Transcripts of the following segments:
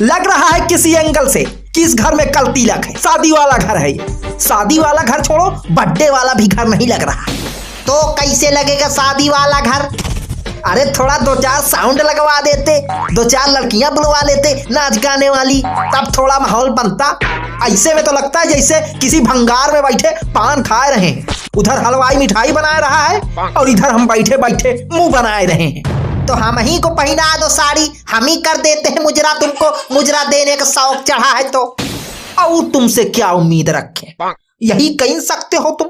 लग रहा है किसी एंगल से कि इस घर में कल तिलक है, शादी वाला घर है ये। शादी वाला घर छोड़ो, बर्थडे वाला भी घर नहीं लग रहा। तो कैसे लगेगा शादी वाला घर? अरे थोड़ा 2-4 साउंड लगवा देते, 2-4 लड़कियां बुलवा लेते नाच गाने वाली, तब थोड़ा माहौल बनता। ऐसे में तो लगता है जैसे किसी भंगार में बैठे पान खा रहे हैं। उधर हलवाई मिठाई बना रहा है और इधर हम बैठे बैठे मुंह बनाए रहे हैं। तो हम ही को पहना दो साड़ी, हम ही कर देते हैं मुजरा। तुमको मुजरा देने का शौक चढ़ा है तो और तुमसे क्या उम्मीद रखें, यही कह सकते हो तुम।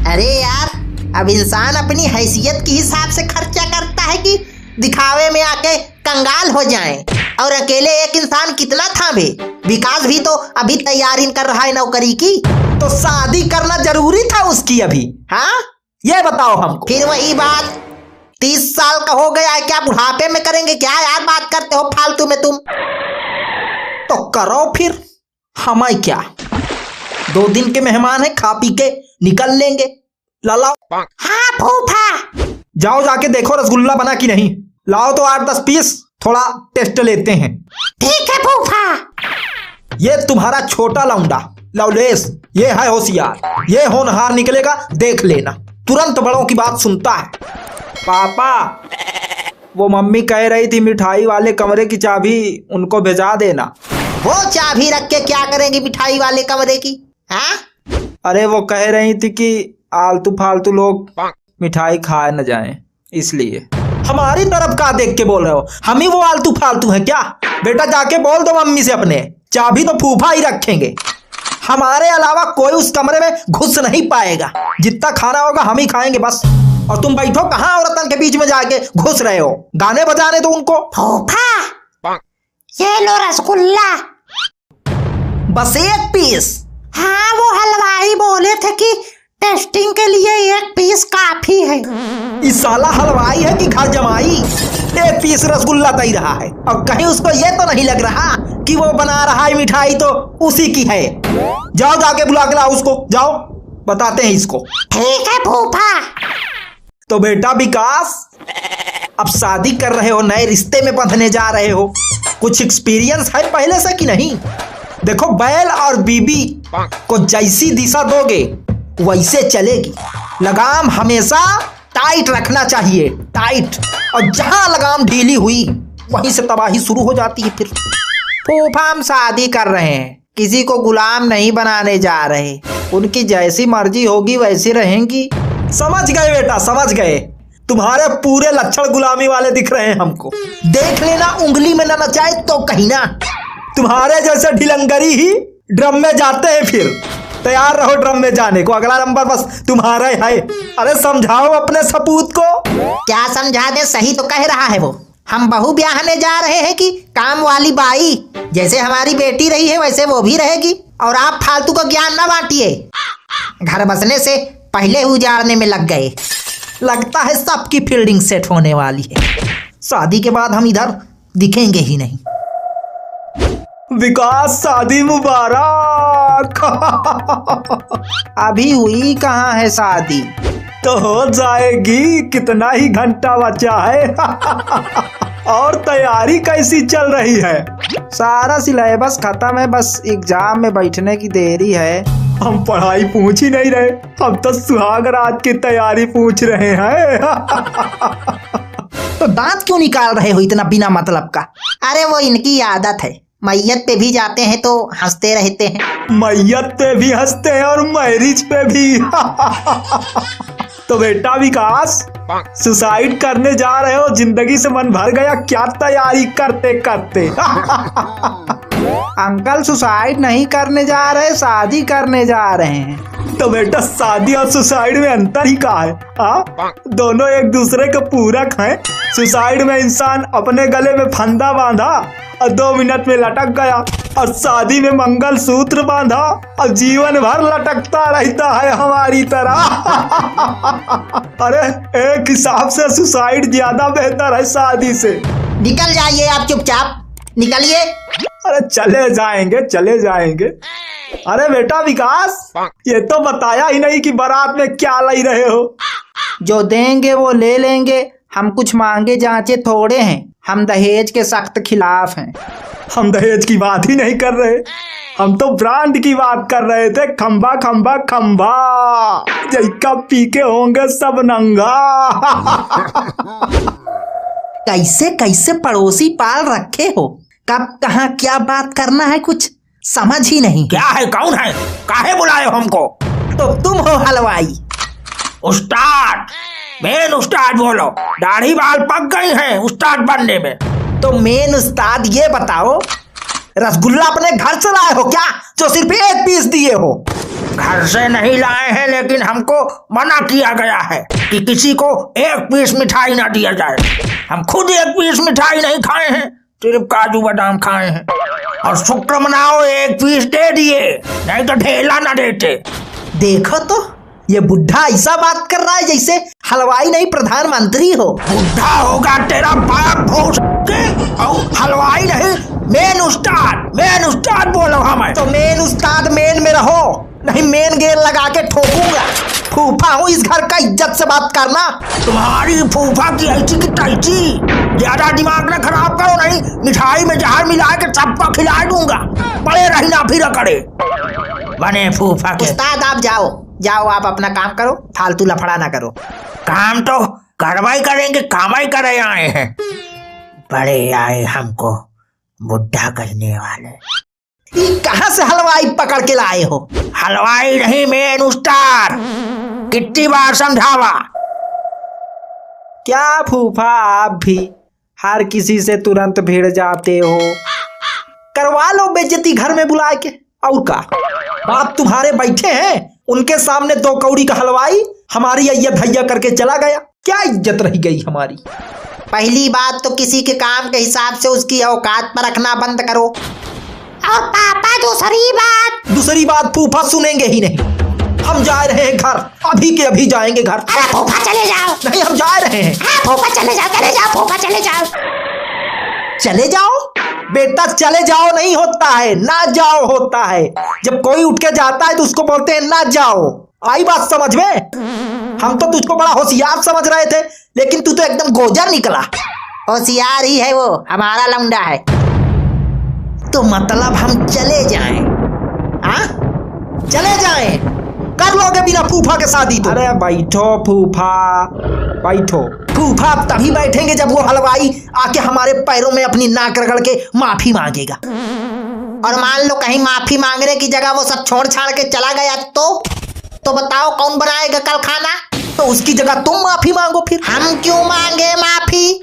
अरे यार, अब इंसान अपनी हैसियत के हिसाब से खर्चा करता है कि दिखावे में आके कंगाल हो जाए। और अकेले एक इंसान कितना थामे? विकास भी तो अभी तैयारी कर रहा है नौकरी की। तो शादी करना जरूरी था उसकी अभी? हाँ, ये बताओ हमको। फिर वही बात, 30 साल का हो गया है, क्या बुढ़ापे में करेंगे? क्या यार बात करते हो फालतू में तुम। तो करो फिर, हमें क्या, 2 दिन के मेहमान है, खा पी के निकल लेंगे। लाओ। हाँ फूफा, जाओ जाके देखो रसगुल्ला बना कि नहीं। लाओ तो 8-10 पीस, थोड़ा टेस्ट लेते हैं। ठीक है फूफा। ये तुम्हारा छोटा लौंडा लवलेश, ये है होशियार, ये होनहार निकलेगा, देख लेना। तुरंत बड़ों की बात सुनता है। पापा, वो मम्मी कह रही थी मिठाई वाले कमरे की चाबी उनको भेजा देना। वो चाबी रख के क्या करेंगे मिठाई वाले कमरे की? हाँ, अरे वो कह रही थी कि आलतू फालतू लोग मिठाई खाए न जाएं, इसलिए। हमारी तरफ का देख के बोल रहे हो? हम ही वो आलतू फालतू है क्या? बेटा जाके बोल दो मम्मी से अपने, चाबी तो फूफा ही रखेंगे। हमारे अलावा कोई उस कमरे में घुस नहीं पाएगा। जितना खाना होगा हम ही खाएंगे बस। और तुम बैठो कहाँ औरतन के बीच में जाके घुस रहे हो? गाने बजाने दो उनको। फूफा, ये लो रसगुल्ला, बस 1 पीस। हाँ, वो हलवाई बोले थे कि टेस्टिंग के लिए 1 पीस काफी है। इस साला हलवाई है कि घर जमाई? 1 पीस रसगुल्ला दे रहा है और कहीं उसको ये तो नहीं लग रहा कि वो बना रहा है मिठाई तो उसी की है। जाओ जाके बुला के लाओ उसको, जाओ बताते हैं इसको। ठीक है फूफा। तो बेटा विकास, अब शादी कर रहे हो, नए रिश्ते में बंधने जा रहे हो, कुछ एक्सपीरियंस है पहले से कि नहीं? देखो, बैल और बीबी को जैसी दिशा दोगे वैसे चलेगी। लगाम हमेशा टाइट रखना चाहिए, टाइट। और जहां लगाम ढीली हुई वहीं से तबाही शुरू हो जाती है। फिर फूफा, हम शादी कर रहे हैं, किसी को गुलाम नहीं बनाने जा रहे। उनकी जैसी मर्जी होगी वैसी रहेंगी। समझ गए बेटा, समझ गए। तुम्हारे पूरे लक्षण गुलामी वाले दिख रहे हैं हमको। देख लेना उंगली में न नचाए तो कहीं ना। तुम्हारे जैसे ढिलंगरी ही ड्रम में जाते हैं। फिर तैयार रहो ड्रम में जाने को, अगला नंबर बस तुम्हारा ही है। अरे समझाओ अपने सपूत को। क्या समझा दे, सही तो कह रहा है वो। हम बहू ब्याहने जा रहे हैं कि काम वाली बाई? जैसे हमारी बेटी रही है वैसे वो भी रहेगी। और आप फालतू का ज्ञान ना बांटिए, घर बसने से पहले उजाड़ने में लग गए। लगता है सबकी फील्डिंग सेट होने वाली है। शादी के बाद हम इधर दिखेंगे ही नहीं। विकास, शादी मुबारक। अभी हुई कहाँ है शादी? तो हो जाएगी, कितना ही घंटा बचा है। और तैयारी कैसी चल रही है? सारा सिलेबस खत्म है, बस एग्जाम में बैठने की देरी है। हम पढ़ाई पूछ ही नहीं रहे, हम तो सुहाग रात की तैयारी पूछ रहे हैं। तो दांत क्यों निकाल रहे हो इतना बिना मतलब का? अरे वो इनकी आदत है, मैयत पे भी जाते हैं तो हंसते रहते हैं। मैयत पे भी हंसते हैं और मैरिज पे भी। तो बेटा विकास, सुसाइड करने जा रहे हो? जिंदगी से मन भर गया क्या तैयारी करते करते? अंकल, सुसाइड नहीं करने जा रहे, शादी करने जा रहे हैं। तो बेटा, शादी और सुसाइड में अंतर ही क्या है? हाँ, दोनों एक दूसरे के पूरक हैं। सुसाइड में इंसान अपने गले में फंदा बांधा और 2 मिनट में लटक गया, और शादी में मंगल सूत्र बांधा और जीवन भर लटकता रहता है हमारी तरह। अरे एक हिसाब से सुसाइड ज्यादा बेहतर है शादी से। निकल जाइए आप, चुपचाप निकलिए। अरे चले जाएंगे, चले जाएंगे। अरे बेटा विकास, ये तो बताया ही नहीं कि बारात में क्या लाई रहे हो। जो देंगे वो ले लेंगे, हम कुछ मांगे जांचे थोड़े हैं। हम दहेज के सख्त खिलाफ हैं। हम दहेज की बात ही नहीं कर रहे, हम तो ब्रांड की बात कर रहे थे। खंबा खंबा खंबा, जैका पी के होंगे सब नंगा। कैसे कैसे पड़ोसी पाल रखे हो, कब कहाँ क्या बात करना है कुछ समझ ही नहीं। क्या है, कौन है, काहे बुलाए हो हमको? तो तुम हो हलवाई? उस्ताद, मेन उस्ताद बोलो। दाढ़ी बाल पक गई हैं उस्ताद बनने में। तो मेन उस्ताद ये बताओ, रसगुल्ला अपने घर से लाए हो क्या, जो सिर्फ एक पीस दिए हो? घर से नहीं लाए हैं, लेकिन हमको मना किया गया है कि किसी को एक पीस मिठाई ना दिया जाए। हम खुद एक पीस मिठाई नहीं खाए हैं, सिर्फ काजू बादाम खाए हैं। और शुक्र मनाओ एक पीस दे दिए, नहीं तो ढेला ना देते। देखो तो ये बुढ़ा ऐसा बात कर रहा है जैसे हलवाई नहीं प्रधानमंत्री हो। बुढ़ा होगा तेरा बाप भूस के, और हलवाई नहीं, मेन उस्ताद बोलो हमें। तो मेन उस्ताद मेन में रहो, नहीं मेन गेर लगा के ठोकूंगा। फूफा हूँ इस घर का, इज्जत से बात करना। तुम्हारी फूफा की ऐसी की तैसी, ज्यादा दिमाग न खराब करो, नहीं मिठाई में जहर मिला के सबको खिला दूंगा। पड़े रहना फिर करे बने फूफा के। उस्ताद आप जाओ जाओ, आप अपना काम करो, फालतू लफड़ा ना करो। काम तो करवाई करेंगे, कामाई करे आए हैं। बड़े आए हमको बुढ़ा कहने वाले। ये कहाँ से हलवाई पकड़ के लाए हो? हलवाई नहीं, मेन उस्ताद। कितनी बार समझावा? क्या फूफा आप भी हर किसी से तुरंत भिड़ जाते हो? करवा लो बेइज्जती घर में बुला के, और का बाप तुम्हारे बैठे हैं उनके सामने 2 कौड़ी का हलवाई हमारी अय्या धैया करके चला गया, क्या इज्जत रह गई हमारी। पहली बात तो किसी के काम के हिसाब से उसकी औकात पर रखना बंद करो। और पापा दूसरी बात फूफा सुनेंगे ही नहीं। हम जा रहे हैं घर, अभी के अभी जाएंगे घर। फूफा चले जाओ। नहीं, हम जा रहे हैं। फूफा चले जाओ, फूफा चले जाओ। चले जाओ बेटा, चले जाओ नहीं होता है, ना जाओ होता है। जब कोई उठ के जाता है तो उसको बोलते हैं ना जाओ। आई बात समझ में? हम तो तुझको बड़ा होशियार समझ रहे थे, लेकिन तू तो एकदम गोजर निकला। होशियार ही है वो, हमारा लौंडा है। तो मतलब हम चले जाएं? हाँ, चले जाएं? कर लोगे बिना फूफा के शादी तो? अरे बैठो फूफा, बैठो। फूफा अब तभी बैठेंगे जब वो हलवाई आके हमारे पैरों में अपनी नाक रगड़ के माफी मांगेगा। और मान लो कहीं माफी मांगने की जगह वो सब छोड़ छाड़ के चला गया तो बताओ कौन बनाएगा कल खाना? तो उसकी जगह तुम माफी मांगो। फिर हम क्यों मांगे माफी?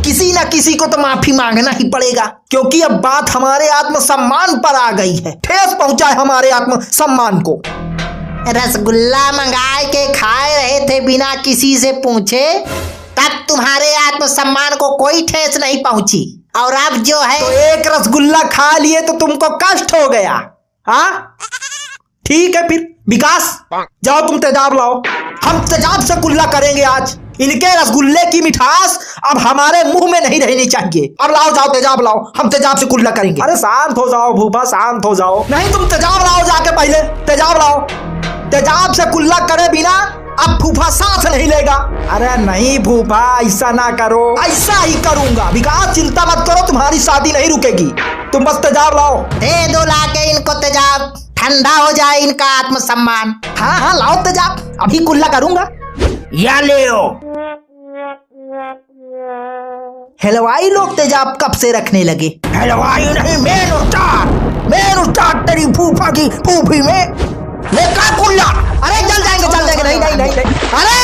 किसी ना किसी को तो माफी मांगना ही पड़ेगा, क्योंकि अब बात हमारे आत्मसम्मान पर आ गई है। ठेस पहुंचा है हमारे आत्मसम्मान को। रसगुल्ला मंगाए के खाए रहे थे बिना किसी से पूछे, तब तुम्हारे आत्मसम्मान को कोई ठेस नहीं पहुंची। और अब जो है तो एक रसगुल्ला खा लिए तो तुमको कष्ट हो गया। हाँ ठीक है, फिर विकास जाओ तुम तेजाब लाओ, हम तेजाब से गुल्ला करेंगे आज। इनके रसगुल्ले की मिठास अब हमारे मुंह में नहीं रहनी चाहिए। अब लाओ, जाओ तेजाब लाओ, हम तेजाब से गुल्ला करेंगे। अरे शांत हो जाओ फूफा, शांत हो जाओ। नहीं, तुम तेजाब लाओ जाके, पहले तेजाब लाओ। तेजाब से गुल्ला करे बिना अब फूफा सांस नहीं लेगा। अरे नहीं फूफा, ऐसा ना करो। ऐसा ही करूंगा। विकास चिंता मत करो, तुम्हारी शादी नहीं रुकेगी। तुम बस तेजाब लाओ। दे दो लाके इनको तेजाब, ठंडा हो जाए इनका आत्मसम्मान। हाँ हाँ लाओ तेजाब, अभी गुल्ला करूंगा। या ले ओ। हलवाई लोग तेजाब कब से रखने लगे? हलवाई नहीं, मेन उस्ताद तेरी फूफा की फूफी में। लेका गुल्ला। अरे जल जाएंगे नहीं नहीं नहीं नहीं। अरे